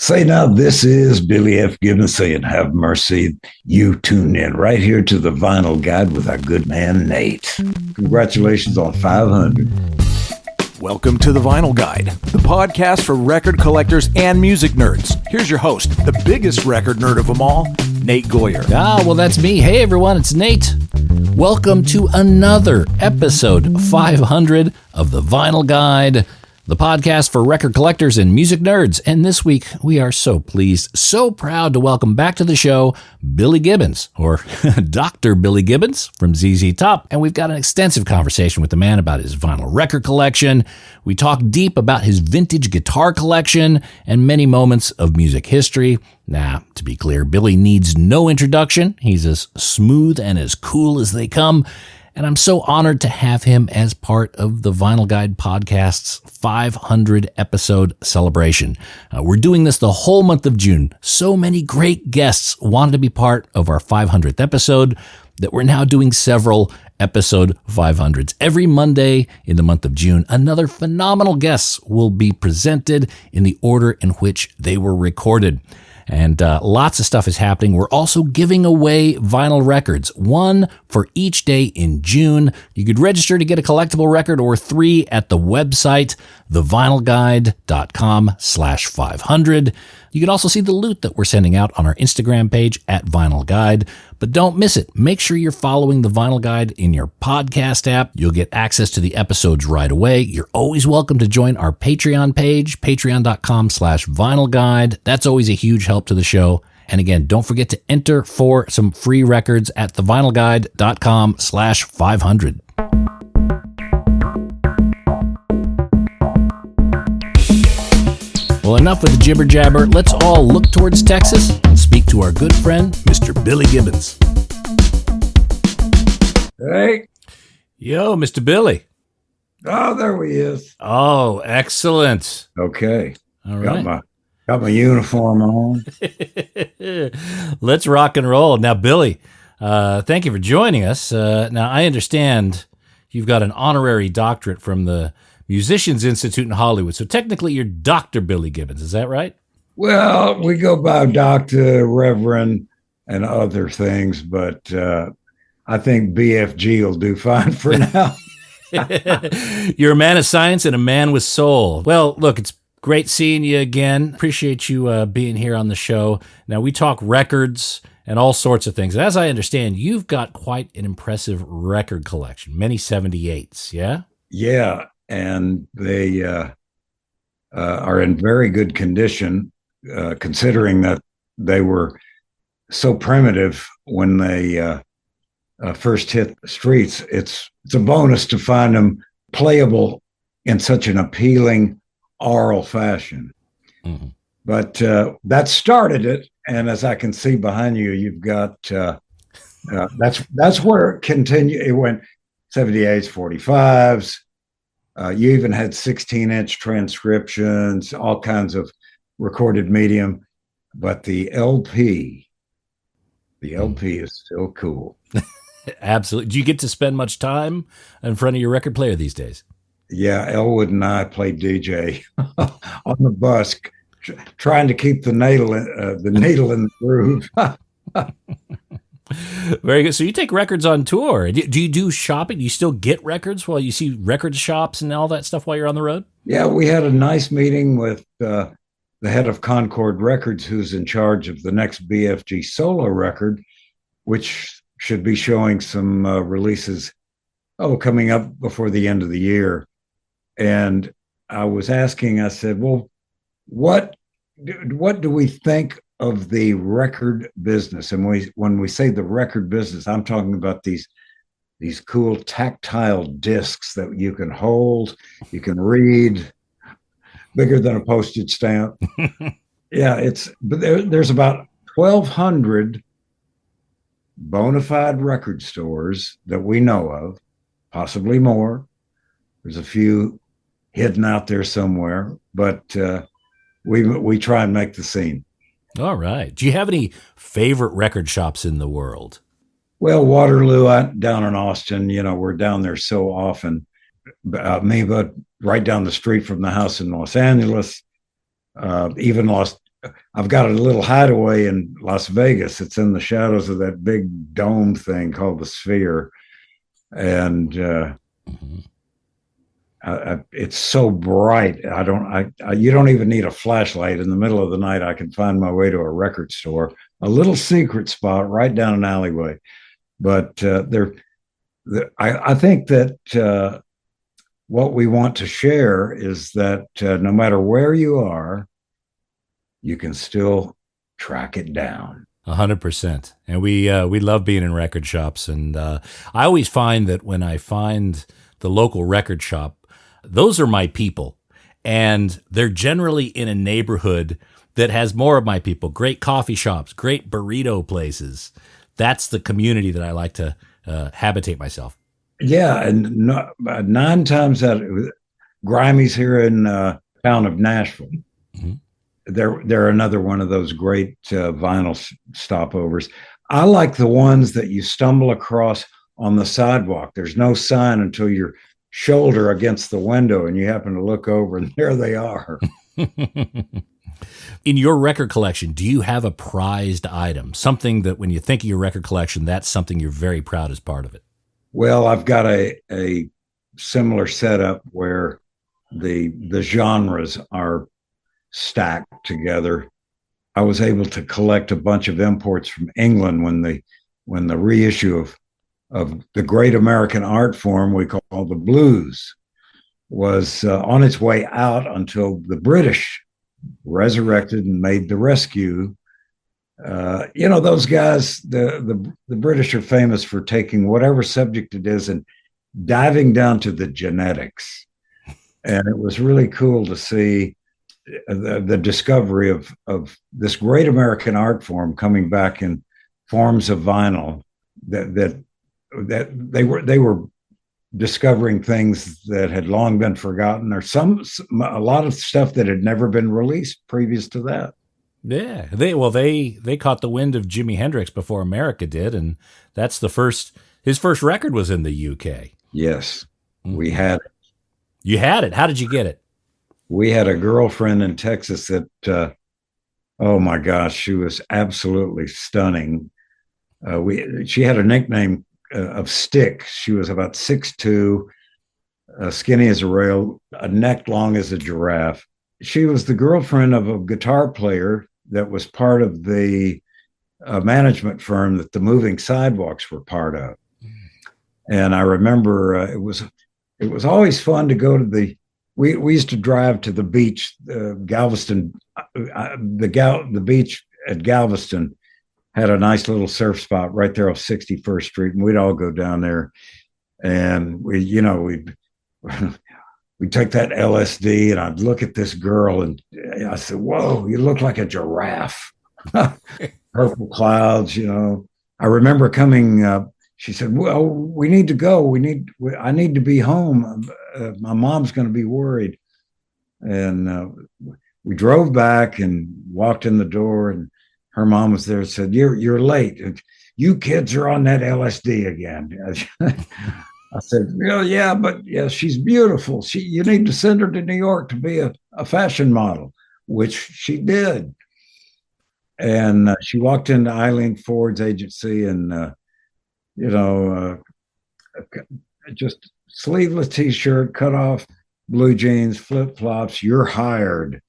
Say now, this is Billy F. Gibbons saying, have mercy. You tuned in right here to the Vinyl Guide with our good man, Nate. Congratulations on 500. Welcome to the Vinyl Guide, the podcast for record collectors and music nerds. Here's your host, the biggest record nerd of them all, Nate Goyer. Well, that's me. Hey, everyone, it's Nate. Welcome to another episode 500 of the Vinyl Guide, the podcast for record collectors and music nerds. And this week, we are so pleased, so proud to welcome back to the show, Billy Gibbons, or Dr. Billy Gibbons from ZZ Top. And we've got an extensive conversation with the man about his vinyl record collection. We talk deep about his vintage guitar collection and many moments of music history. Now, to be clear, Billy needs no introduction. He's as smooth and as cool as they come. And I'm so honored to have him as part of the Vinyl Guide podcast's 500 episode celebration. We're doing this the whole month of June. So many great guests wanted to be part of our 500th episode that we're now doing several episode 500s. Every Monday in the month of June, another phenomenal guests will be presented in the order in which they were recorded. And lots of stuff is happening. We're also giving away vinyl records, one for each day in June. You could register to get a collectible record or three at the website, thevinylguide.com/500. You can also see the loot that we're sending out on our Instagram page at Vinyl Guide. But don't miss it. Make sure you're following the Vinyl Guide in your podcast app. You'll get access to the episodes right away. You're always welcome to join our Patreon page, patreon.com/Vinyl Guide. That's always a huge help to the show. And again, don't forget to enter for some free records at thevinylguide.com/500. Well, enough with the jibber jabber. Let's all look towards Texas and speak to our good friend, Mr. Billy Gibbons. Hey. Yo, Mr. Billy. Oh, there he is. Oh, excellent. Okay. All right. Got my uniform on. Let's rock and roll. Now, Billy, thank you for joining us. Now, I understand you've got an honorary doctorate from the Musicians Institute in Hollywood. So technically you're Dr. Billy Gibbons. Is that right? Well, we go by Doctor, Reverend, and other things, but I think BFG will do fine for now. You're a man of science and a man with soul. Well, look, it's great seeing you again. Appreciate you being here on the show. Now, we talk records and all sorts of things. As I understand, you've got quite an impressive record collection, many 78s, yeah? Yeah. And they are in very good condition, considering that they were so primitive when they first hit the streets. It's a bonus to find them playable in such an appealing aural fashion. Mm-hmm. But that started it, and as I can see behind you, you've got that's where it continued. It went 78s, 45s. You even had 16-inch transcriptions, all kinds of recorded medium, but the LP is still cool. Absolutely. Do you get to spend much time in front of your record player these days? Yeah, Elwood and I played DJ on the bus, trying to keep the needle in the groove. Very good. So you take records on tour. Do you do shopping? Do you still get records while you see record shops and all that stuff while you're on the road? Yeah, we had a nice meeting with the head of Concord Records, who's in charge of the next BFG solo record, which should be showing some releases coming up before the end of the year. And I was asking, I said, well, what do we think of the record business? And when we say the record business, I'm talking about these cool tactile discs that you can hold, you can read, bigger than a postage stamp. Yeah, but there's about 1,200 bona fide record stores that we know of, possibly more. There's a few hidden out there somewhere, but we try and make the scene. All right. Do you have any favorite record shops in the world? Well, Waterloo down in Austin, we're down there so often. But right down the street from the house in Los Angeles, even I've got a little hideaway in Las Vegas. It's in the shadows of that big dome thing called the Sphere, and it's so bright. You don't even need a flashlight. In the middle of the night, I can find my way to a record store, a little secret spot right down an alleyway. But I think that what we want to share is that no matter where you are, you can still track it down. 100%. And we love being in record shops. And I always find that when I find the local record shop, those are my people. And they're generally in a neighborhood that has more of my people. Great coffee shops, great burrito places. That's the community that I like to habitate myself. Yeah, and 9 times out of Grimey's here in town of Nashville. Mm-hmm. They're another one of those great vinyl stopovers. I like the ones that you stumble across on the sidewalk. There's no sign until your shoulder against the window, and you happen to look over, and there they are. In your record collection, do you have a prized item? Something that when you think of your record collection, that's something you're very proud as part of it? Well, I've got a similar setup where the genres are stacked together. I was able to collect a bunch of imports from England when the reissue of the great American art form we call the blues was on its way out until the British resurrected and made the rescue. Those guys, the British are famous for taking whatever subject it is and diving down to the genetics. And it was really cool to see the discovery of this great American art form coming back in forms of vinyl that they were discovering things that had long been forgotten, or a lot of stuff that had never been released previous to that. Yeah, they caught the wind of Jimi Hendrix before America did, and that's his first record was in the UK. Yes, we had it. You had it. How did you get it? We had a girlfriend in Texas that, oh my gosh, she was absolutely stunning. She had a nickname of Stick. She was about 6'2", skinny as a rail, a neck long as a giraffe. She was the girlfriend of a guitar player that was part of the management firm that the moving Sidewalks were part of. And I remember it was always fun to go to we used to drive to the beach, Galveston, the beach at Galveston had a nice little surf spot right there off 61st Street, and we'd all go down there, and we'd take that LSD, and I'd look at this girl, and I said, "Whoa, you look like a giraffe." Purple clouds, I remember coming up. She said, "Well, we need to go. I need to be home. My mom's going to be worried." And we drove back and walked in the door, and her mom was there and said, You're late. You kids are on that LSD again." I said, "Well, yeah, but yeah, she's beautiful. You need to send her to New York to be a fashion model," which she did. And she walked into Eileen Ford's agency, and just sleeveless t-shirt, cut off blue jeans, flip flops. You're hired.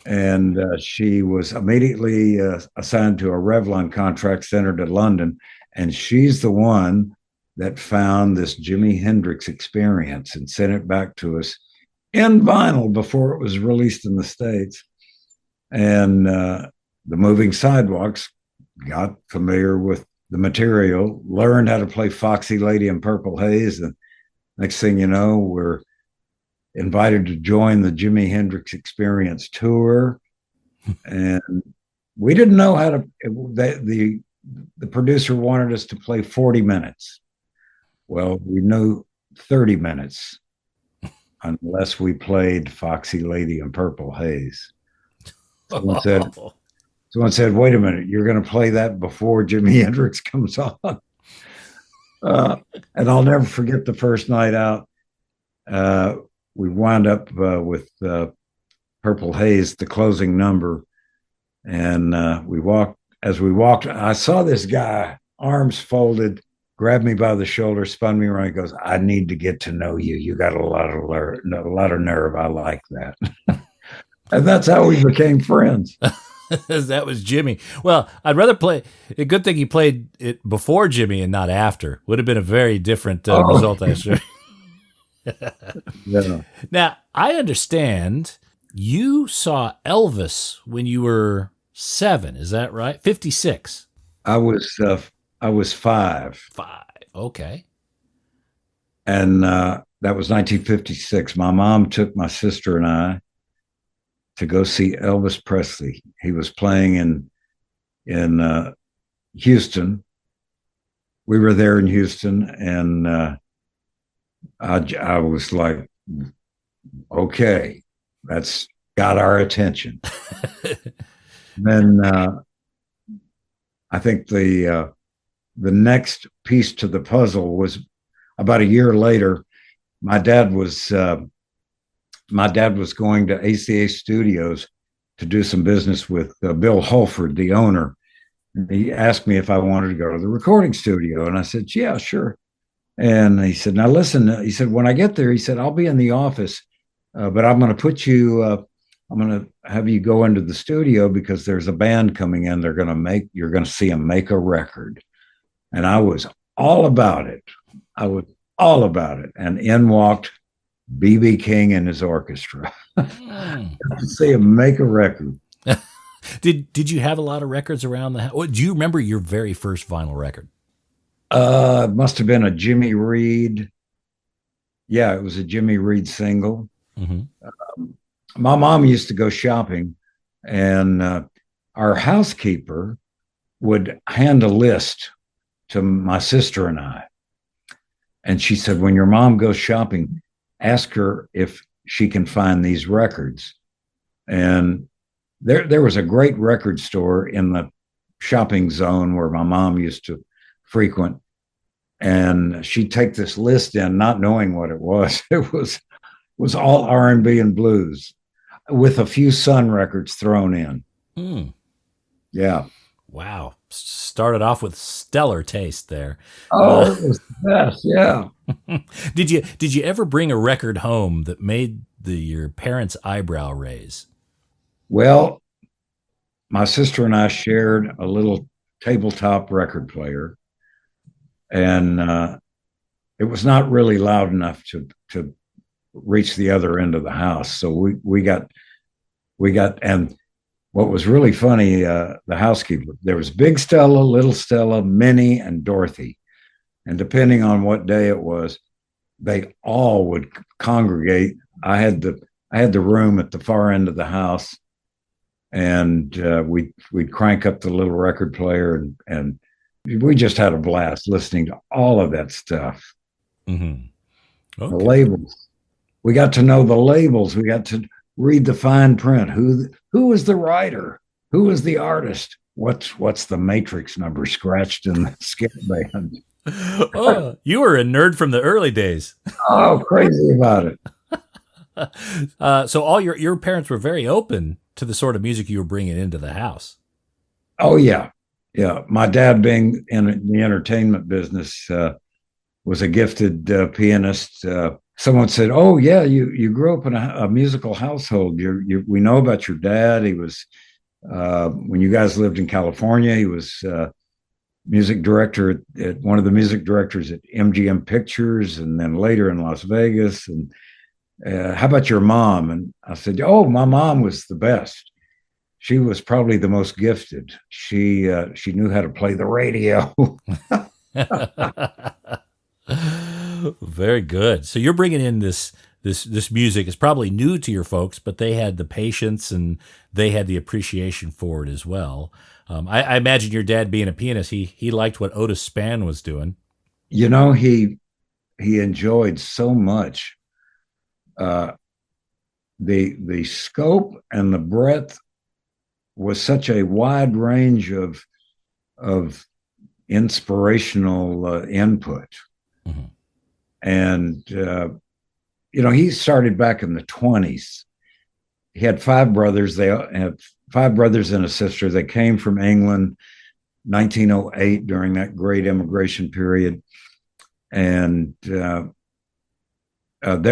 And she was immediately assigned to a Revlon contract centered in London. And she's the one that found this Jimi Hendrix Experience and sent it back to us in vinyl before it was released in the States. And the moving Sidewalks got familiar with the material, learned how to play Foxy Lady and Purple Haze. And next thing you know, we're invited to join the Jimi Hendrix Experience tour. And we didn't know how to, the producer wanted us to play 40 minutes. Well, we knew 30 minutes unless we played Foxy Lady and Purple Haze. Someone said, "Wait a minute, you're going to play that before Jimi Hendrix comes on?" And I'll never forget the first night out. We wound up with Purple Haze, the closing number. And as we walked, I saw this guy, arms folded, grabbed me by the shoulder, spun me around. He goes, "I need to get to know you. You got a lot of nerve. I like that." And that's how we became friends. That was Jimi. Well, I'd rather play. A good thing he played it before Jimi and not after. Would have been a very different result, I'm sure. Yeah. Now, I understand you saw Elvis when you were 7. Is that right? 56. I was 5, 5. Okay. and that was 1956. My mom took my sister and I to go see Elvis Presley. He was playing in Houston. We were there in Houston, and I was like, okay, that's got our attention. Then I think the next piece to the puzzle was about a year later. My dad was going to ACA Studios to do some business with Bill Holford, the owner. He asked me if I wanted to go to the recording studio, and I said, "Yeah, sure." And he said, "Now listen," he said, "when I get there," he said, "I'll be in the office, but I'm going to put you, I'm going to have you go into the studio because there's a band coming in. You're going to see them make a record." And I was all about it. I was all about it. And in walked B.B. King and his orchestra to see him make a record. Did you have a lot of records around the house? Do you remember your very first vinyl record? It must have been a Jimmy Reed. Yeah, it was a Jimmy Reed single. Mm-hmm. My mom used to go shopping, and our housekeeper would hand a list to my sister and I. And she said, "When your mom goes shopping, ask her if she can find these records." And there was a great record store in the shopping zone where my mom used to frequent. And she'd take this list in, not knowing what it was. It was all R&B and blues with a few Sun records thrown in. Mm. Yeah. Wow. Started off with stellar taste there. Oh, it was the best. Yeah. Did you ever bring a record home that made your parents' eyebrow raise? Well, my sister and I shared a little tabletop record player, and it was not really loud enough to reach the other end of the house. So we got, and what was really funny, the housekeeper, there was Big Stella, Little Stella, Minnie, and Dorothy. And depending on what day it was, they all would congregate. I had the room at the far end of the house, and we'd crank up the little record player, and we just had a blast listening to all of that stuff. Mm-hmm. Okay. The labels. We got to know the labels. We got to read the fine print. Who was the writer? Who was the artist? What's the matrix number scratched in the skip band? Oh, you were a nerd from the early days. Oh, crazy about it. So all your parents were very open to the sort of music you were bringing into the house. Oh, yeah. Yeah. My dad, being in the entertainment business, was a gifted pianist. Someone said, "Oh, yeah, you grew up in a musical household. We know about your dad. He was, when you guys lived in California, he was music director at one of the music directors at MGM Pictures, and then later in Las Vegas. And how about your mom?" And I said, "Oh, my mom was the best. She was probably the most gifted. She knew how to play the radio." Very good. So you're bringing in this music. It's probably new to your folks, but they had the patience and they had the appreciation for it as well. I imagine your dad, being a pianist, he liked what Otis Spann was doing. You know, he enjoyed so much the scope and the breadth was such a wide range of inspirational input. Mm-hmm. And he started back in the 20s. He had 5 brothers. They have five brothers and a sister. They came from England, 1908, during that great immigration period, and their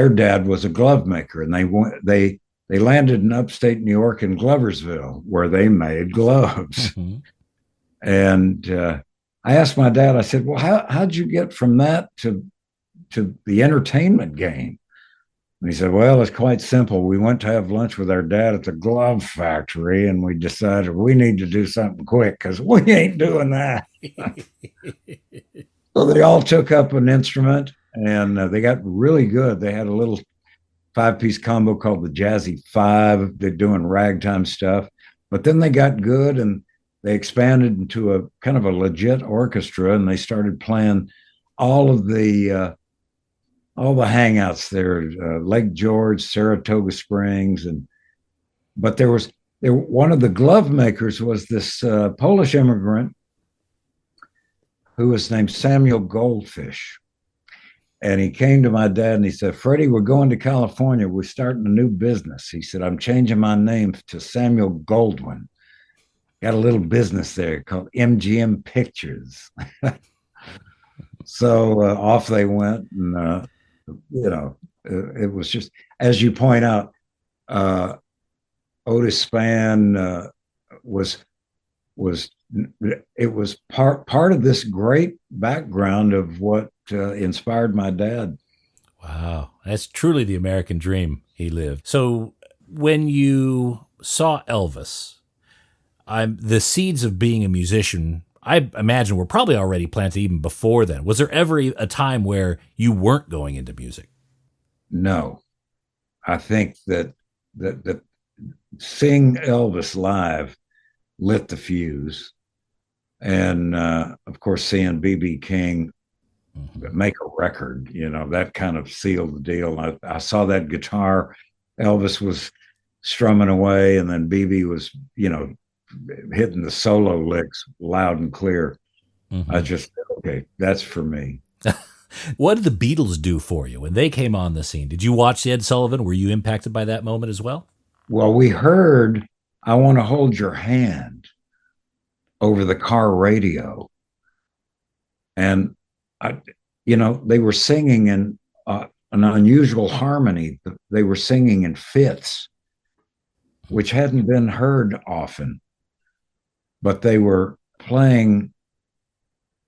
dad was a glove maker, and they landed in upstate New York in Gloversville, where they made gloves. Mm-hmm. And I asked my dad, I said, well, how'd you get from that to the entertainment game? And he said, well, it's quite simple. We went to have lunch with our dad at the glove factory, and we decided we need to do something quick because we ain't doing that. So they all took up an instrument, and they got really good. They had a little 5-piece combo called the Jazzy Five. They're doing ragtime stuff. But then they got good, and they expanded into a kind of a legit orchestra, and they started playing all the hangouts there, Lake George, Saratoga Springs, but one of the glove makers was this Polish immigrant who was named Samuel Goldfish. And he came to my dad and he said, Freddie, we're going to California. We're starting a new business. He said, I'm changing my name to Samuel Goldwyn. Got a little business there called MGM Pictures. So off they went, and it was just, as you point out, Otis Spann was part of this great background of what inspired my dad. Wow, that's truly the American dream he lived. So when you saw Elvis, the seeds of being a musician, I imagine, were probably already planted even before then. Was there ever a time where you weren't going into music? No. I think that seeing Elvis live lit the fuse. And, of course, seeing B.B. King make a record, that kind of sealed the deal. I saw that guitar. Elvis was strumming away, and then B.B. was, hitting the solo licks loud and clear. I just, okay, that's for me. What did the Beatles do for you when they came on the scene? Did you watch Ed Sullivan? Were you impacted by that moment as well? Well, we heard I Want to Hold Your Hand over the car radio. And, they were singing in an unusual harmony. They were singing in fifths, which hadn't been heard often. But they were playing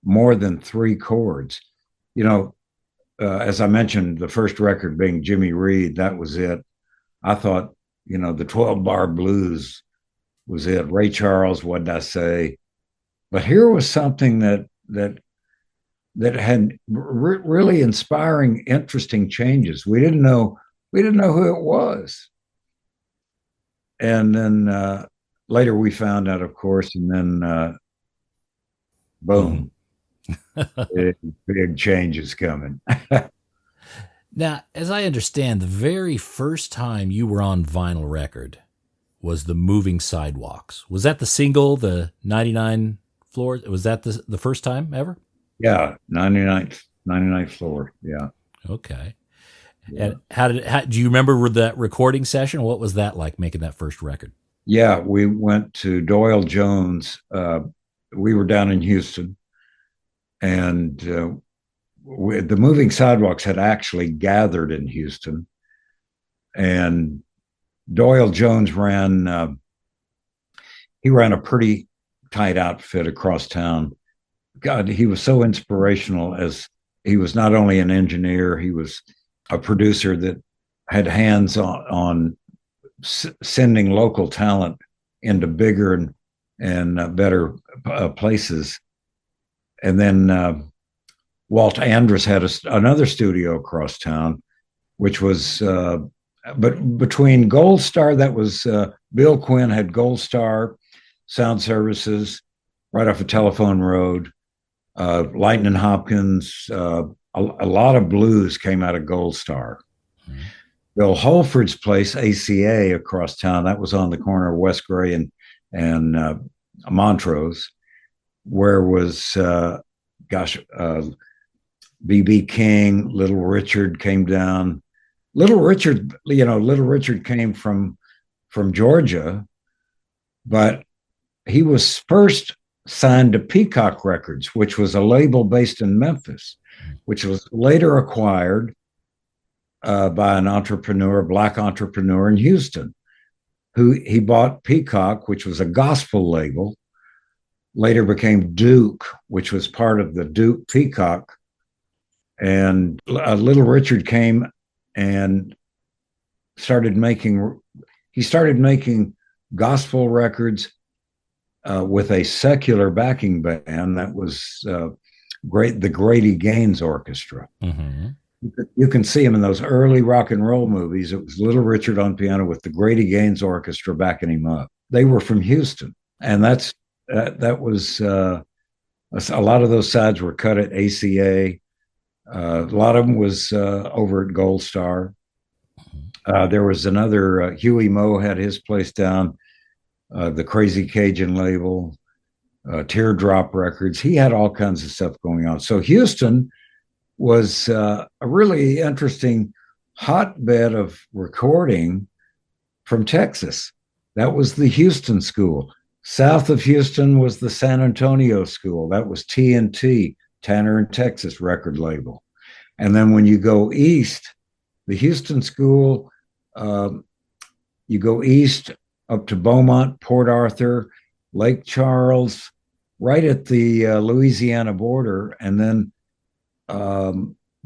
more than three chords. As I mentioned, the first record being Jimmy Reed, that was it. I thought, the 12-bar blues was it. Ray Charles, What Did I Say? But here was something that had really inspiring, interesting changes. We didn't know who it was. And then later we found out, of course, and then boom, big changes coming. Now, as I understand, the very first time you were on vinyl record was the Moving Sidewalks. Was that the single, the 99 floor? Was that the first time ever? Yeah, 99th floor. Yeah. Okay. Yeah. And do you remember that recording session? What was that like, making that first record? Yeah, we went to Doyle Jones. We were down in Houston, and the Moving Sidewalks had actually gathered in Houston, and Doyle Jones ran a pretty tight outfit across town. God, he was so inspirational, as he was not only an engineer, he was a producer that had hands on sending local talent into bigger and better places. And then Walt Andrus had another studio across town, which was, but between Gold Star, that was Bill Quinn had Gold Star Sound Services right off of Telephone Road. Lightning Hopkins, a lot of blues came out of Gold Star. Mm-hmm. Bill Holford's place, ACA, across town, that was on the corner of West Gray and Montrose, where was, B.B. King, Little Richard came down. Little Richard came from Georgia, But he was first signed to Peacock Records, which was a label based in Memphis, which was later acquired by an entrepreneur, a black entrepreneur in Houston, who he bought Peacock, which was a gospel label, later became Duke, which was part of the Duke Peacock. And Little Richard came and started making gospel records with a secular backing band that was the Grady Gaines Orchestra. Mm-hmm. You can see him in those early rock and roll movies. It was Little Richard on piano with the Grady Gaines Orchestra backing him up. They were from Houston, and that was a lot of those sides were cut at ACA. A lot of them was over at Gold Star. There was another, Huey Moe had his place down, the Crazy Cajun label, Teardrop Records. He had all kinds of stuff going on. So Houston was a really interesting hotbed of recording from Texas. That was the Houston School. South of Houston was the San Antonio School. That was T&T, Tanner and Texas record label. And then when you go east, the Houston School, you go east up to Beaumont, Port Arthur, Lake Charles, right at the Louisiana border. And then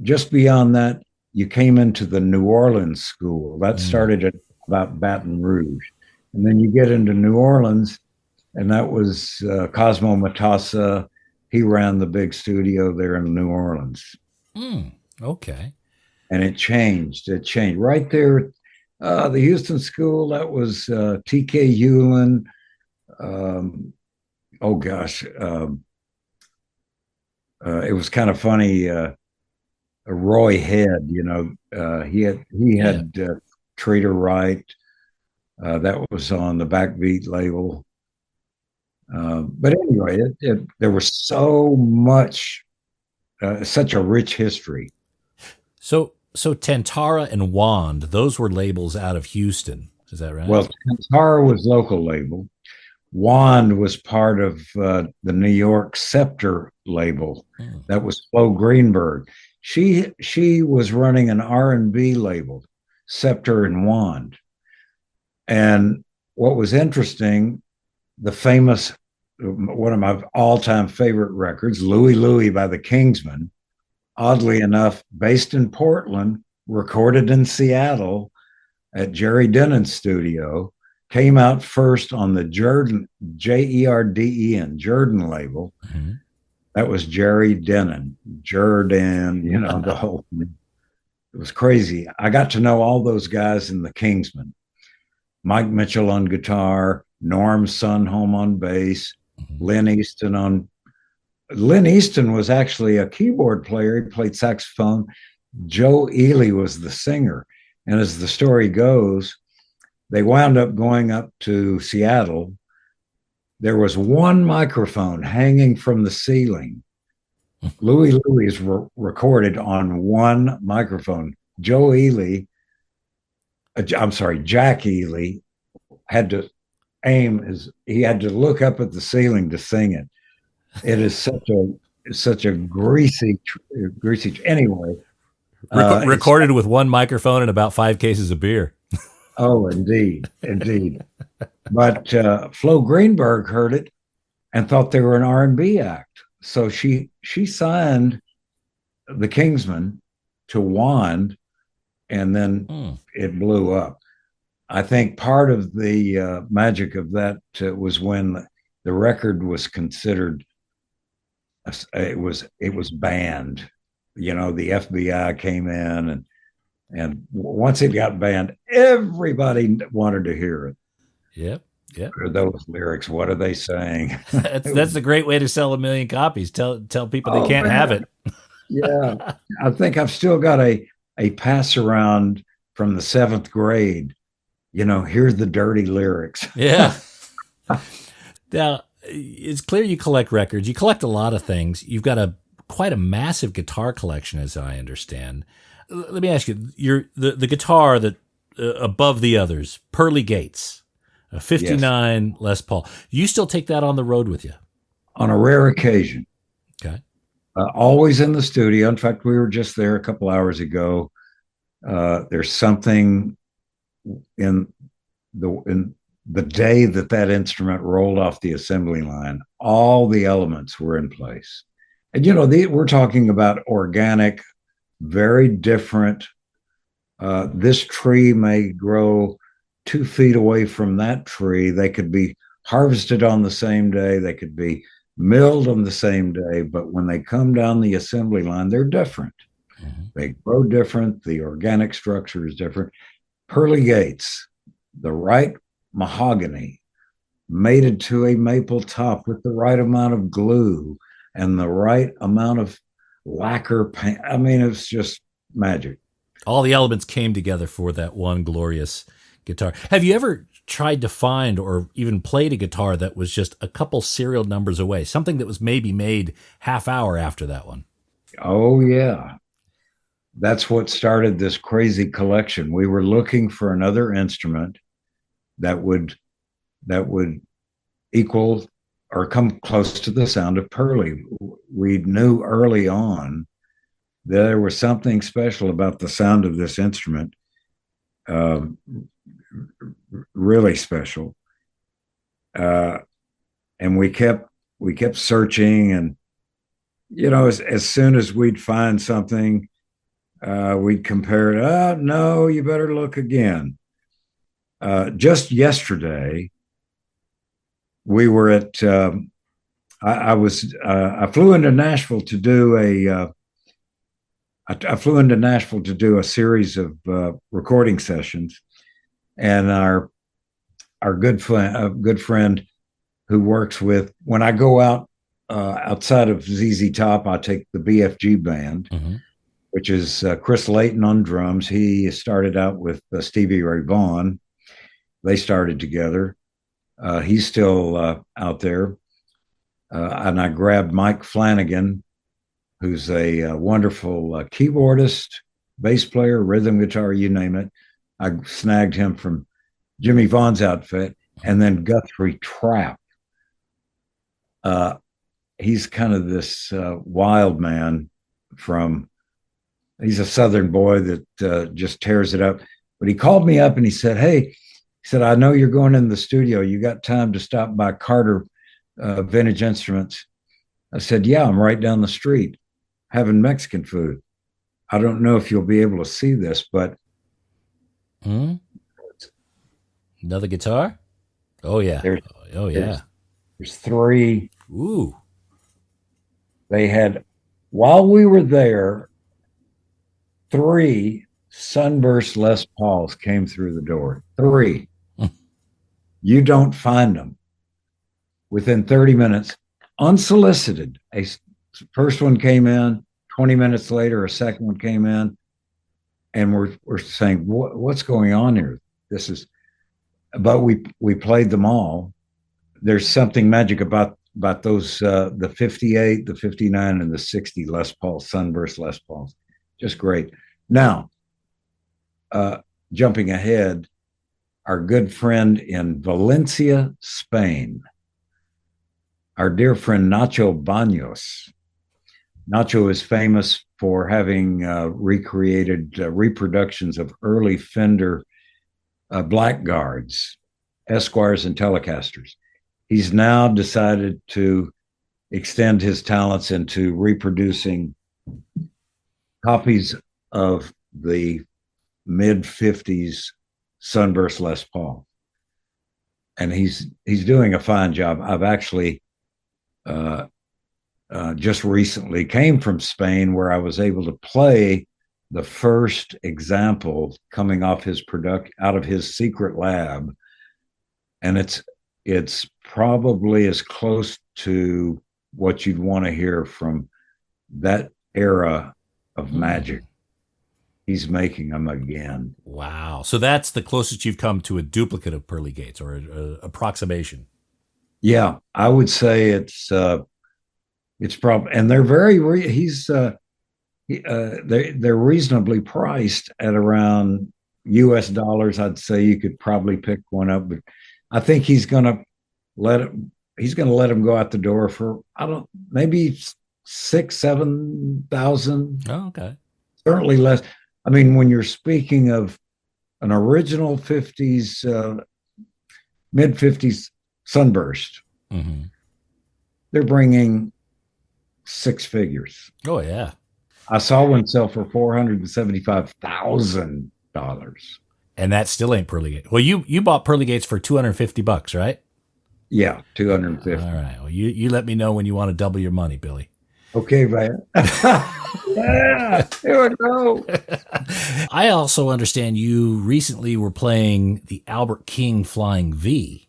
just beyond that, you came into the New Orleans School. That started at about Baton Rouge. And then you get into New Orleans, and that was Cosmo Matassa. He ran the big studio there in New Orleans. Okay. And it changed. Right there. The Houston School, that was T.K. Hewlin. It was kind of funny. Roy Head, he had Trader Wright. That was on the Backbeat label. But anyway, there was so much, such a rich history. So Tantara and Wand, those were labels out of Houston. Is that right? Well, Tantara was local label. Wand was part of the New York Scepter label. That was Flo Greenberg. She was running an R&B label, Scepter and Wand. And what was interesting, one of my all-time favorite records, Louie Louie by the Kingsmen, oddly enough, based in Portland, recorded in Seattle at Jerry Denon's studio, came out first on the Jerden, Jerden, Jerden label. Mm-hmm. That was Jerry Denon, Jerden, the whole thing. It was crazy. I got to know all those guys in the Kingsmen. Mike Mitchell on guitar, Norm Sunholm on bass, mm-hmm. Lynn Easton was actually a keyboard player. He played saxophone. Joe Ely was the singer. And as the story goes, they wound up going up to Seattle. There was one microphone hanging from the ceiling. Louie Louie is recorded on one microphone. Jack Ely had to he had to look up at the ceiling to sing it. It is such a greasy. Anyway, recorded with one microphone and about 5 cases of beer. Oh, indeed. But Flo Greenberg heard it and thought they were an R&B act. So she signed the Kingsmen to Wand, and then it blew up. I think part of the magic of that was when the record was considered, it was banned. The FBI came in, and once it got banned, everybody wanted to hear it. Yep. Those lyrics, what are they saying? That's a great way to sell 1 million copies. Tell people they can't have it. Yeah. I think I've still got a pass around from the 7th grade. Here's the dirty lyrics. Yeah. Now, it's clear you collect records. You collect a lot of things. You've got quite a massive guitar collection, as I understand. Let me ask you, the guitar that above the others, Pearly Gates. A 59 Les Paul. You still take that on the road with you? On a rare occasion. Okay. Always in the studio. In fact, we were just there a couple hours ago. There's something in the day that instrument rolled off the assembly line. All the elements were in place. And, we're talking about organic, very different. This tree may grow 2 feet away from that tree. They could be harvested on the same day. They could be milled on the same day. But when they come down the assembly line, they're different. Mm-hmm. They grow different. The organic structure is different. Pearly Gates, the right mahogany, mated to a maple top with the right amount of glue and the right amount of lacquer paint. I mean, it's just magic. All the elements came together for that one glorious guitar. Have you ever tried to find or even played a guitar that was just a couple serial numbers away, something that was maybe made half hour after that one? Oh, yeah. That's what started this crazy collection. We were looking for another instrument that would equal or come close to the sound of Pearly. We knew early on there was something special about the sound of this instrument, really special. And we kept searching, and as soon as we'd find something, we'd compare it. Oh, no, you better look again. Just yesterday, we were at. I flew into Nashville to do a series of recording sessions, and our good friend who works with. When I go out outside of ZZ Top, I take the BFG band. Mm-hmm. Which is Chris Layton on drums. He started out with Stevie Ray Vaughan. They started together. He's still out there. And I grabbed Mike Flanagan, who's a wonderful keyboardist, bass player, rhythm guitar, you name it. I snagged him from Jimmy Vaughan's outfit. And then Guthrie Trapp. He's kind of this wild man he's a Southern boy that just tears it up. But he called me up and he said, "Hey," he said, "I know you're going in the studio. You got time to stop by Carter Vintage Instruments?" I said, "Yeah, I'm right down the street having Mexican food. I don't know if you'll be able to see this, but..." Another guitar? Oh, yeah. There's 3. Ooh. They had, while we were there, 3 Sunburst Les Pauls came through the door. 3. You don't find them within 30 minutes, unsolicited. A first one came in, 20 minutes later, a second one came in, and we're saying, what's going on here? But we played them all. There's something magic about those, the 58, the 59, and the 60 Les Paul, Sunburst Les Pauls. Just great. Now, jumping ahead, our good friend in Valencia, Spain, our dear friend Nacho Baños. Nacho is famous for having recreated reproductions of early Fender Blackguards, Esquires, and Telecasters. He's now decided to extend his talents into reproducing copies of the mid-50s Sunburst Les Paul. And he's doing a fine job. I've actually just recently came from Spain, where I was able to play the first example coming off out of his secret lab. And it's probably as close to what you'd want to hear from that era of magic. He's making them again. Wow. So that's the closest you've come to a duplicate of Pearly Gates, or an approximation. Yeah, I would say it's probably, and they're they're reasonably priced at around US dollars. I'd say you could probably pick one up I think he's going to let him go out the door for, I don't, maybe 6,000, 7,000. Oh, okay. Certainly less. I mean, when you're speaking of an original 50s, mid 50s Sunburst, Mm-hmm. they're bringing six figures. Oh, yeah. I saw one sell for $475,000. And that still ain't pearly gates. Well, you bought pearly gates for $250, right? Yeah, 250. All right. Well, you let me know when you want to double your money, Billy. Okay, man. Yeah, here we go. I also understand you recently were playing the Albert King Flying V.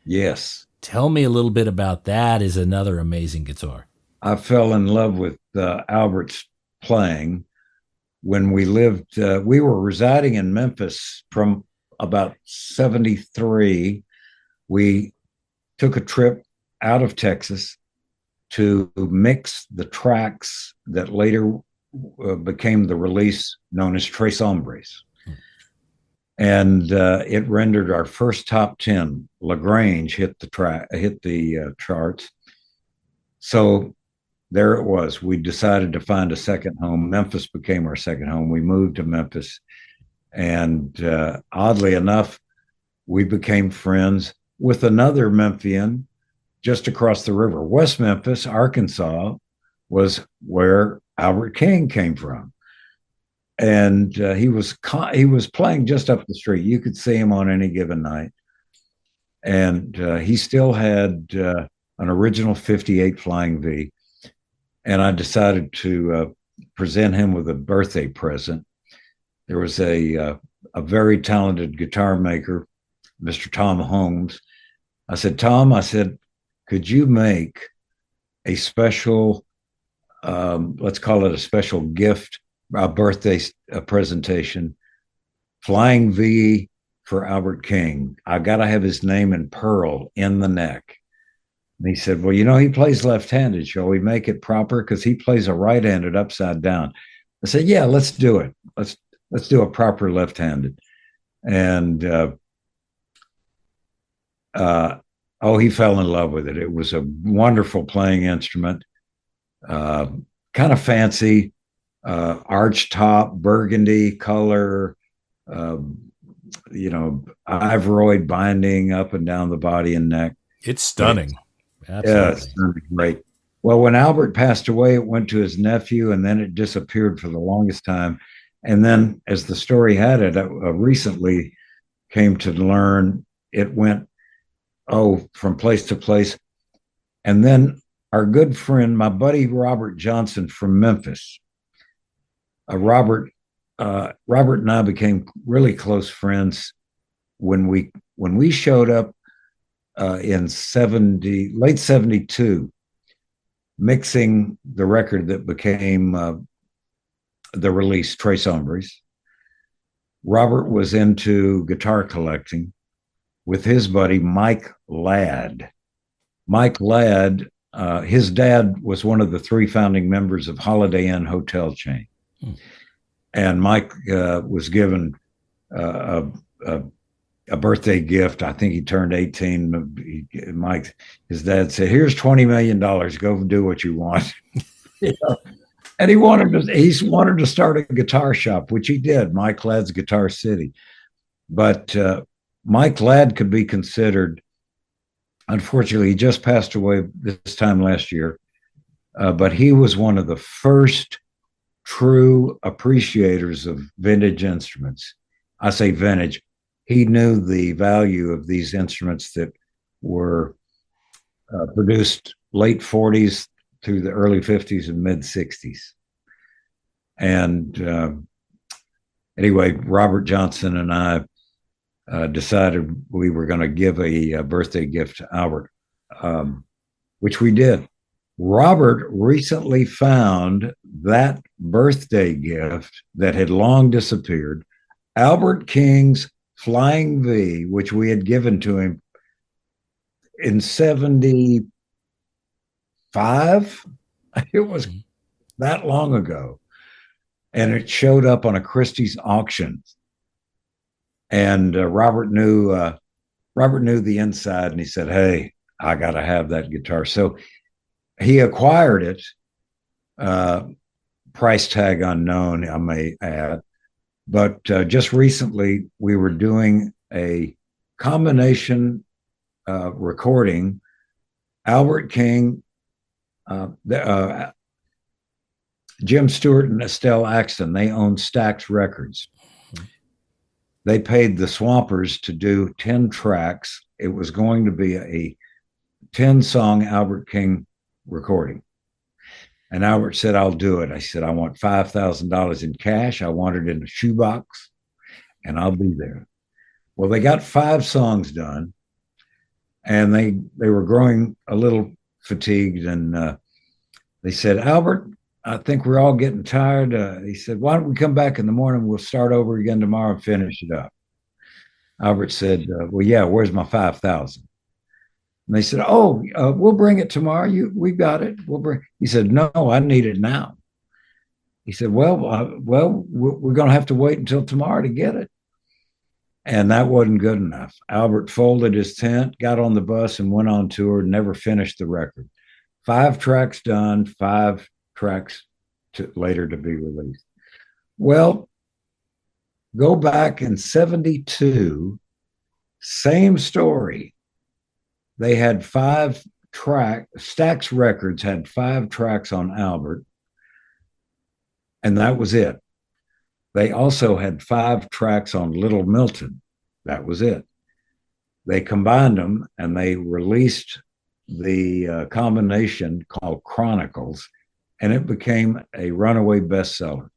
Yes. Tell me a little bit about that. Is another amazing guitar. I fell in love with Albert's playing when we lived, we were residing in Memphis from about 73. We took a trip out of Texas to mix the tracks that later became the release known as Tres Hombres. And it rendered our first top 10. LaGrange hit the charts. So there it was. We decided to find a second home. Memphis became our second home. We moved to Memphis. And oddly enough, we became friends with another Memphian just across the river. West Memphis, Arkansas, was where Albert King came from. And he was playing just up the street. You could see him on any given night. And he still had an original 58 Flying V. And I decided to present him with a birthday present. There was a very talented guitar maker, Mr. Tom Holmes. I said, Tom, could you make a special, let's call it a special gift, a birthday presentation, Flying V for Albert King. I got to have his name in pearl in the neck. And he said, well, he plays left-handed. Shall we make it proper? Because he plays a right-handed upside down. I said, yeah, let's do it. Let's do a proper left-handed. And he fell in love with it. It was a wonderful playing instrument, kind of fancy, arch top, burgundy color, ivory binding up and down the body and neck. It's stunning. Absolutely. Yeah, it's great. Well, when Albert passed away, it went to his nephew, and then it disappeared for the longest time. And then, as the story had it, recently came to learn it went, from place to place. And then our good friend, my buddy Robert Johnson from Memphis, Robert and I became really close friends when we showed up in late 72, mixing the record that became the release Tres Hombres. Robert was into guitar collecting with his buddy Mike Ladd. Mike Ladd, his dad was one of the three founding members of Holiday Inn hotel chain. And Mike was given a birthday gift. I think he turned 18. His dad said, here's $20 million. Go do what you want. And he wanted to start a guitar shop, which he did, Mike Ladd's Guitar City. But Mike Ladd could be considered, unfortunately, he just passed away this time last year, but he was one of the first true appreciators of vintage instruments. I say vintage. He knew the value of these instruments that were produced late 40s through the early 50s and mid 60s. And anyway, Robert Johnson and I decided we were going to give a birthday gift to Albert, which we did. Robert recently found that birthday gift that had long disappeared, Albert King's Flying V, which we had given to him in 75. It was that long ago. And it showed up on a Christie's auction. And Robert knew Robert knew the inside, and he said, "Hey, I got to have that guitar." So he acquired it. Price tag unknown, I may add. But just recently, we were doing a combination recording. Albert King, Jim Stewart, and Estelle Axton, they own Stax Records. They paid the Swampers to do 10 tracks. It was going to be a 10-song Albert King recording. And Albert said, "I'll do it." I said, "I want $5,000 in cash. I want it in a shoebox, and I'll be there." Well, they got 5 songs done, and they were growing a little fatigued. And they said, "Albert, I think we're all getting tired." He said, "Why don't we come back in the morning? We'll start over again tomorrow and finish it up." Albert said, "Well, yeah, where's my 5,000?" And they said, "Oh, we'll bring it tomorrow. We got it. We'll bring." He said, "No, I need it now." He said, "Well, we're going to have to wait until tomorrow to get it." And that wasn't good enough. Albert folded his tent, got on the bus, and went on tour. Never finished the record. 5 tracks done, 5 tracks later to be released. Well, go back in 72, same story. They had 5 tracks. Stax Records had 5 tracks on Albert, and that was it. They also had 5 tracks on Little Milton. That was it. They combined them, and they released the combination called Chronicles, and it became a runaway bestseller.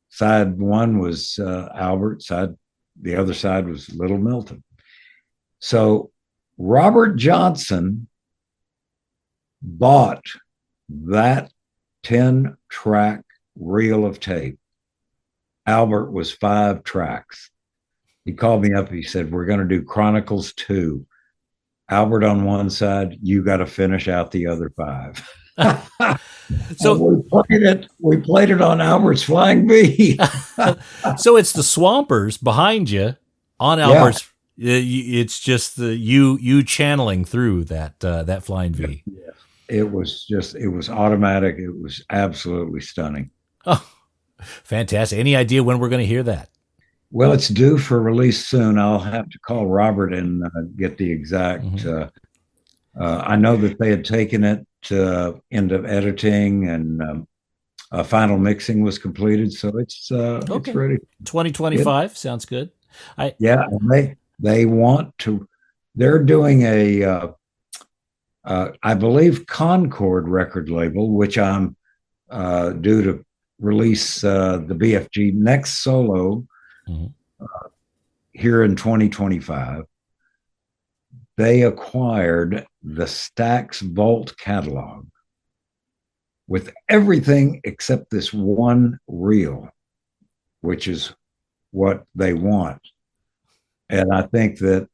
Side 1 was Albert. The other side was Little Milton. So Robert Johnson bought that 10-track reel of tape. Albert was 5 tracks. He called me up. He said, "We're going to do Chronicles 2. Albert on one side, you got to finish out the other 5." So we played it on Albert's Flying V. So it's the Swampers behind you on Albert's. Yeah. It's just you channeling through that Flying V. Yeah. It was automatic. It was absolutely stunning. Oh, fantastic. Any idea when we're going to hear that? Well, it's due for release soon. I'll have to call Robert and get the exact. I know that they had taken it into editing, and final mixing was completed, so it's ready. 2025 sounds good. They want to. They're doing a, I believe, Concord record label, which I'm due to release the BFG next solo here in 2025. They acquired the Stax Vault catalog with everything except this one reel, which is what they want. And I think that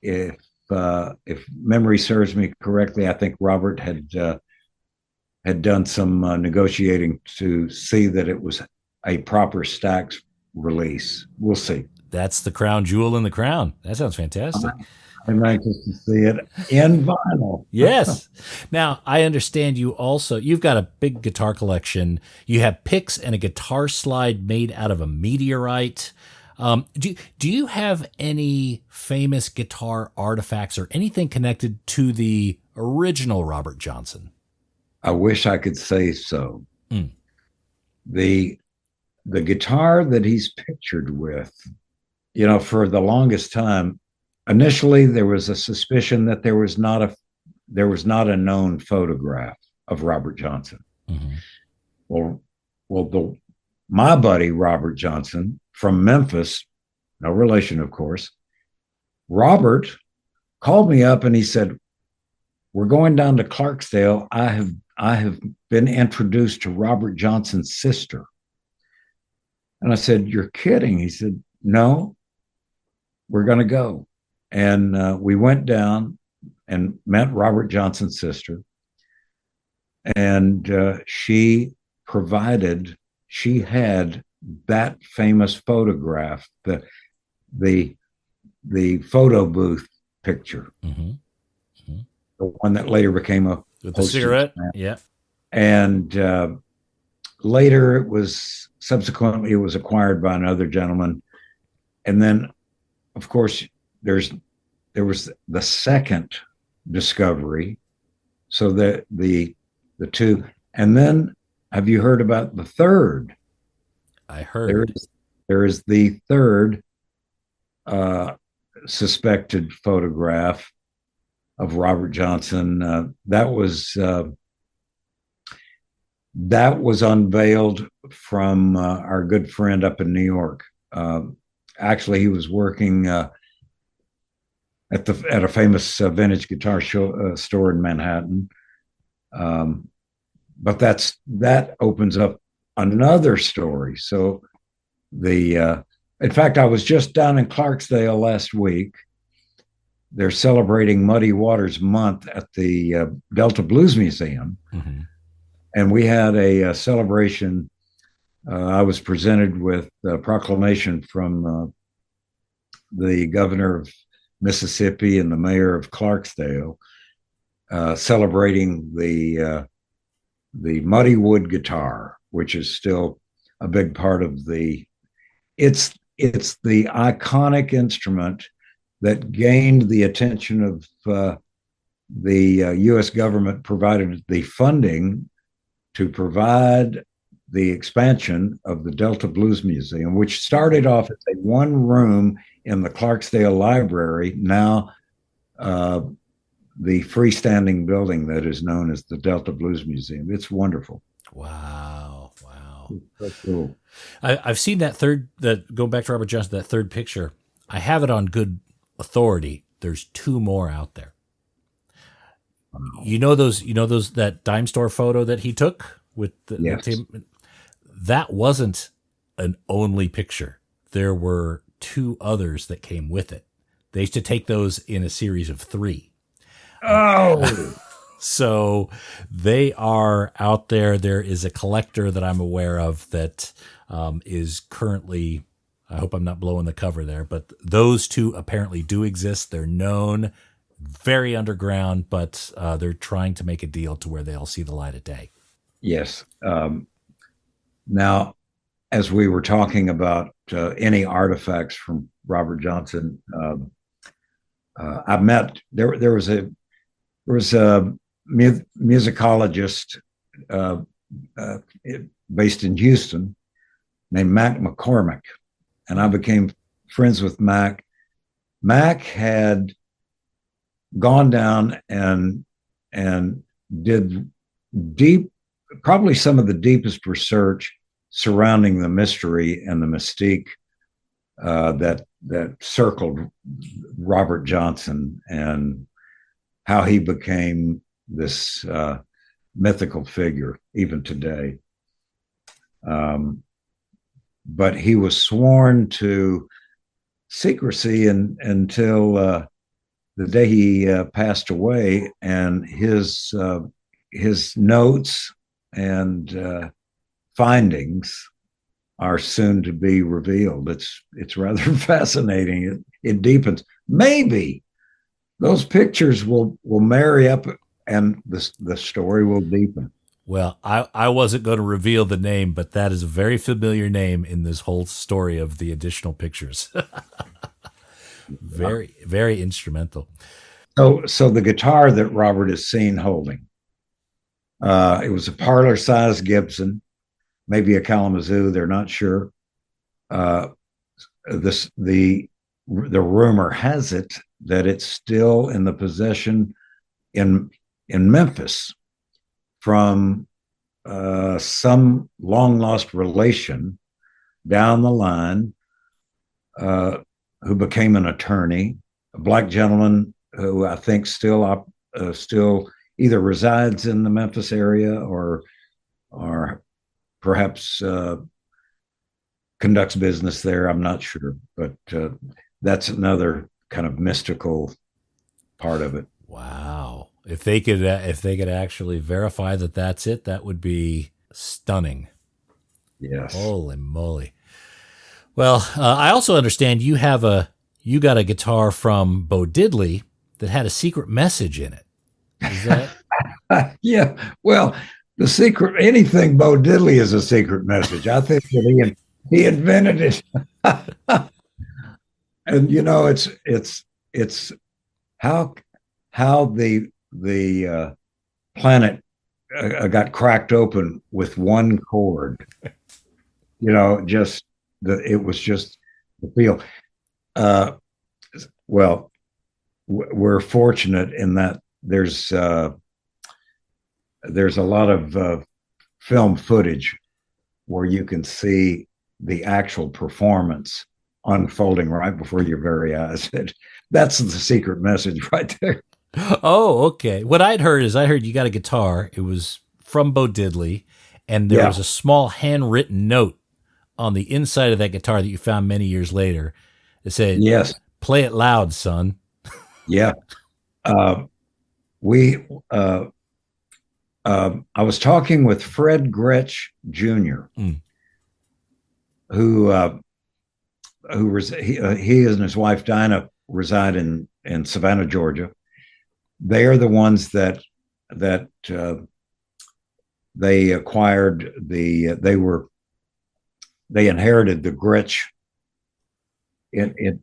if memory serves me correctly, I think Robert had done some negotiating to see that it was a proper Stax release. We'll see. That's the crown jewel in the crown. That sounds fantastic. I'm anxious to see it in vinyl. Yes. Now, I understand you've got a big guitar collection. You have picks and a guitar slide made out of a meteorite. Do you have any famous guitar artifacts or anything connected to the original Robert Johnson? I wish I could say so. The guitar that he's pictured with, for the longest time, initially there was a suspicion that there was not a known photograph of Robert Johnson. Well, my buddy Robert Johnson from Memphis, no relation, of course, Robert called me up and he said, "We're going down to Clarksdale. I have been introduced to Robert Johnson's sister." And I said, "You're kidding." He said, "No, we're going to go." And we went down and met Robert Johnson's sister. And she had that famous photograph, the the photo booth picture, the one that later became a with the cigarette. stamp. Yeah. And later it was acquired by another gentleman. And then, of course, there was the second discovery. So the two, and then have you heard about the third? I heard. There is the third suspected photograph of Robert Johnson. That was unveiled from our good friend up in New York. Actually, he was working at a famous vintage guitar store in Manhattan. But that opens up another story. So in fact, I was just down in Clarksdale last week. They're celebrating Muddy Waters Month at the Delta Blues Museum. Mm-hmm. And we had a celebration. I was presented with a proclamation from the governor of Mississippi and the mayor of Clarksdale, celebrating the Muddy Wood guitar, which is still a big part of it's the iconic instrument that gained the attention of the U.S. government, provided the funding to provide the expansion of the Delta Blues Museum, which started off as a one room in the Clarksdale Library, now the freestanding building that is known as the Delta Blues Museum. It's wonderful. Wow. That's cool. I've seen going back to Robert Johnson, that third picture. I have it on good authority. There's two more out there. Wow. You know that dime store photo that he took with the team? That wasn't an only picture. There were two others that came with it. They used to take those in a series of 3. Oh, so they are out there. There is a collector that I'm aware of that is currently, I hope I'm not blowing the cover there, but those two apparently do exist. They're known, very underground, but they're trying to make a deal to where they'll see the light of day. Yes. Now, as we were talking about any artifacts from Robert Johnson, I met there was a musicologist based in Houston named Mac McCormick, and I became friends with Mac. Mac had gone down and did probably some of the deepest research surrounding the mystery and the mystique that circled Robert Johnson and how he became this mythical figure even today. But he was sworn to secrecy until the day he passed away, and his notes and findings are soon to be revealed. It's rather fascinating. It deepens. Maybe those pictures will marry up, and the story will deepen. Well, I wasn't going to reveal the name, but that is a very familiar name in this whole story of the additional pictures. Very, very instrumental. So the guitar that Robert is seen holding, it was a parlor-sized Gibson, maybe a Kalamazoo. They're not sure. The rumor has it that it's still in the possession in Memphis from some long lost relation down the line who became an attorney, a black gentleman who I think still either resides in the Memphis area or perhaps conducts business there. I'm not sure, but that's another kind of mystical part of it. Wow. If they could actually verify that that's it, that would be stunning. Yes. Holy moly. Well, I also understand you have a you got a guitar from Bo Diddley that had a secret message in it. Is that? Yeah. Well, the secret, anything Bo Diddley is a secret message. I think that he invented it. And it's how the planet got cracked open with one chord. It was just the feel. Well, we're fortunate in that there's a lot of film footage where you can see the actual performance unfolding right before your very eyes. That's the secret message right there. Oh, okay. What I heard you got a guitar. It was from Bo Diddley, and there was a small handwritten note on the inside of that guitar that you found many years later. It said, "Yes, play it loud, son." Yeah. I was talking with Fred Gretsch Jr., who he and his wife Dinah reside in Savannah, Georgia. They are the ones that they acquired they inherited the Gretsch in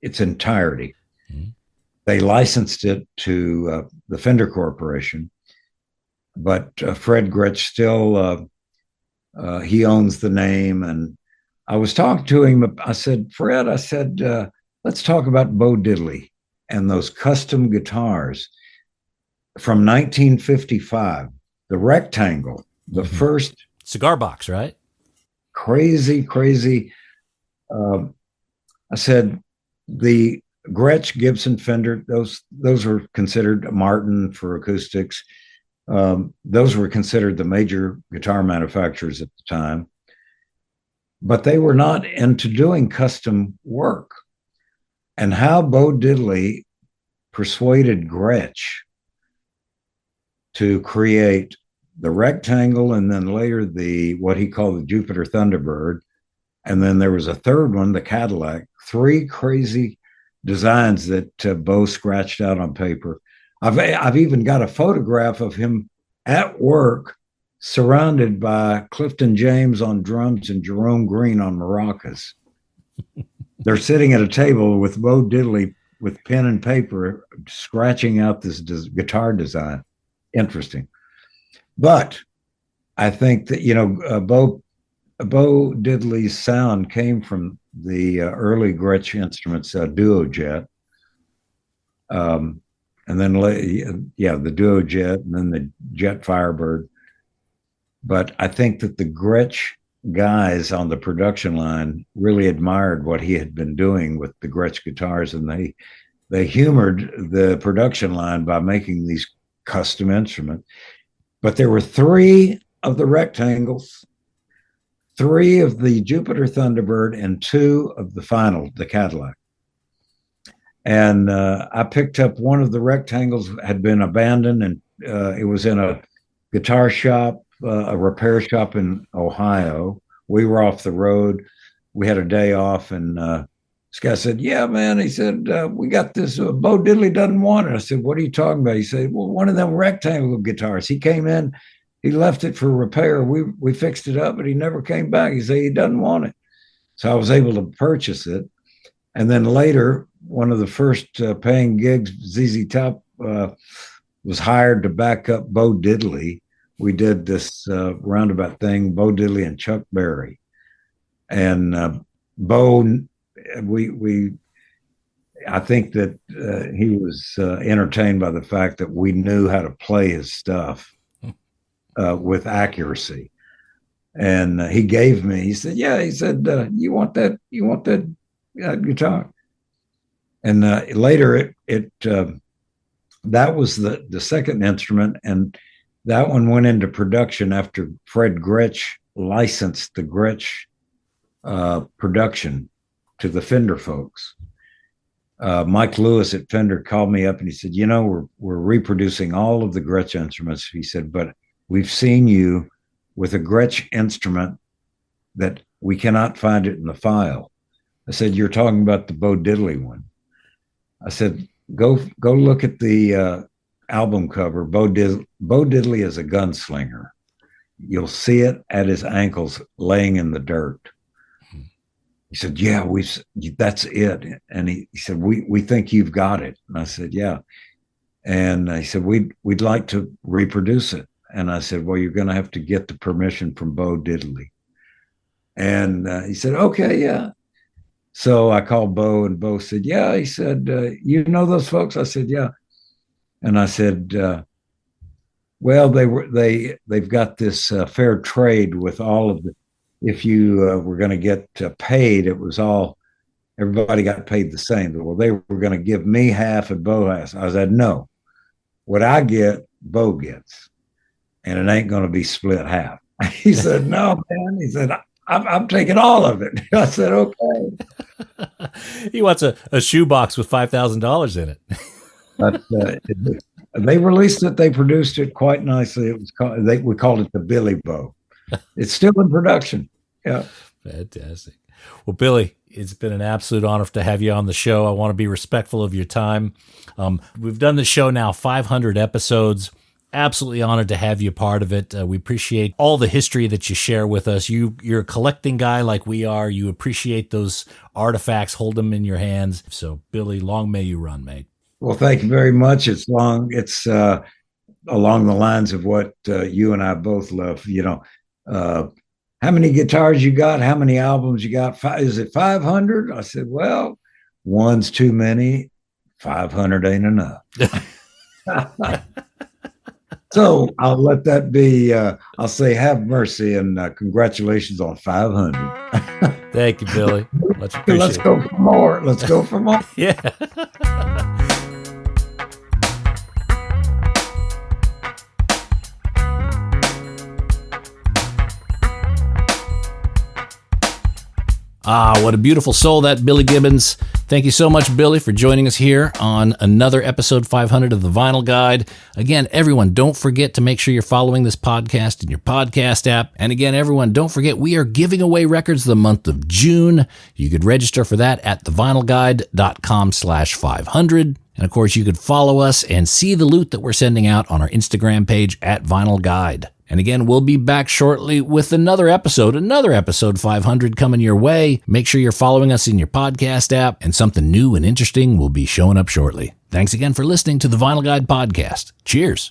its entirety. They licensed it to the Fender Corporation, but Fred Gretsch still he owns the name. And I was talking to him. I said, Fred, let's talk about Bo Diddley and those custom guitars from 1955. The Rectangle, the first cigar box, right? Crazy. I said the Gretsch, Gibson, Fender, those were considered Martin for acoustics. Those were considered the major guitar manufacturers at the time, but they were not into doing custom work. And how Bo Diddley persuaded Gretsch to create the Rectangle, and then later what he called the Jupiter Thunderbird, and then there was a third one, the Cadillac. 3 crazy designs that Bo scratched out on paper. I've even got a photograph of him at work, surrounded by Clifton James on drums and Jerome Green on maracas. They're sitting at a table with Bo Diddley with pen and paper, scratching out this guitar design. Interesting. But I think that, Bo Diddley's sound came from the early Gretsch instruments, Duo Jet. And then, the Duo Jet, and then the Jet Firebird. But I think that the Gretsch guys on the production line really admired what he had been doing with the Gretsch guitars, and they humored the production line by making these custom instruments. But there were 3 of the Rectangles, 3 of the Jupiter Thunderbird, and 2 of the Cadillac. And I picked up one of the Rectangles, had been abandoned, and it was in a guitar shop, a repair shop in Ohio. We were off the road. We had a day off, and this guy said, "Yeah, man." He said, "We got this. Bo Diddley doesn't want it." I said, "What are you talking about?" He said, "Well, one of them Rectangle guitars. He came in, he left it for repair. We fixed it up, but he never came back. He said he doesn't want it." So I was able to purchase it. And then later, one of the first paying gigs, ZZ Top was hired to back up Bo Diddley. We did this roundabout thing, Bo Diddley and Chuck Berry. And I think that he was entertained by the fact that we knew how to play his stuff with accuracy. And he said, "Yeah," he said, you want that guitar?" And later that was the second instrument, and that one went into production after Fred Gretsch licensed the Gretsch production to the Fender folks. Mike Lewis at Fender called me up and he said, we're reproducing all of the Gretsch instruments. He said, but we've seen you with a Gretsch instrument that we cannot find it in the file. I said, you're talking about the Bo Diddley one. I said, go look at the album cover. Bo Diddley is a gunslinger. You'll see it at his ankles laying in the dirt. He said, yeah, that's it. And he said, we think you've got it. And I said, yeah. And he said, we'd like to reproduce it. And I said, well, you're going to have to get the permission from Bo Diddley. And he said, okay, yeah. So I called Bo, and Bo said, yeah. He said, you know those folks? I said, yeah. And I said, well, they've got this fair trade with all of the, if you were going to get paid, it was all, everybody got paid the same. Well, they were going to give me half and Bo half. I said, no, what I get, Bo gets, and it ain't going to be split half. He said, no, man. He said, I'm taking all of it. I said, okay. He wants a shoebox with $5,000 in it. But they released it. They produced it quite nicely. It was we called it the Billy Bo. It's still in production. Yeah. Fantastic. Well, Billy, it's been an absolute honor to have you on the show. I want to be respectful of your time. We've done the show now 500 episodes. Absolutely honored to have you a part of it. We appreciate all the history that you share with us. You're a collecting guy like we are. You appreciate those artifacts, hold them in your hands. So, Billy, long may you run, mate. Well, thank you very much. It's along the lines of what you and I both love. How many guitars you got? How many albums you got? Is it 500? I said, well, one's too many. 500 ain't enough. So I'll let that be. I'll say have mercy and congratulations on 500. Thank you, Billy. Much appreciated. Let's go for more. Let's go for more. Yeah. What a beautiful soul, that Billy Gibbons. Thank you so much, Billy, for joining us here on another episode 500 of the Vinyl Guide. Again, everyone, don't forget to make sure you're following this podcast in your podcast app. And again, everyone, don't forget we are giving away records the month of June. You could register for that at thevinylguide.com/500. And of course, you could follow us and see the loot that we're sending out on our Instagram page at Vinyl Guide. And again, we'll be back shortly with another episode 500 coming your way. Make sure you're following us in your podcast app, and something new and interesting will be showing up shortly. Thanks again for listening to the Vinyl Guide podcast. Cheers.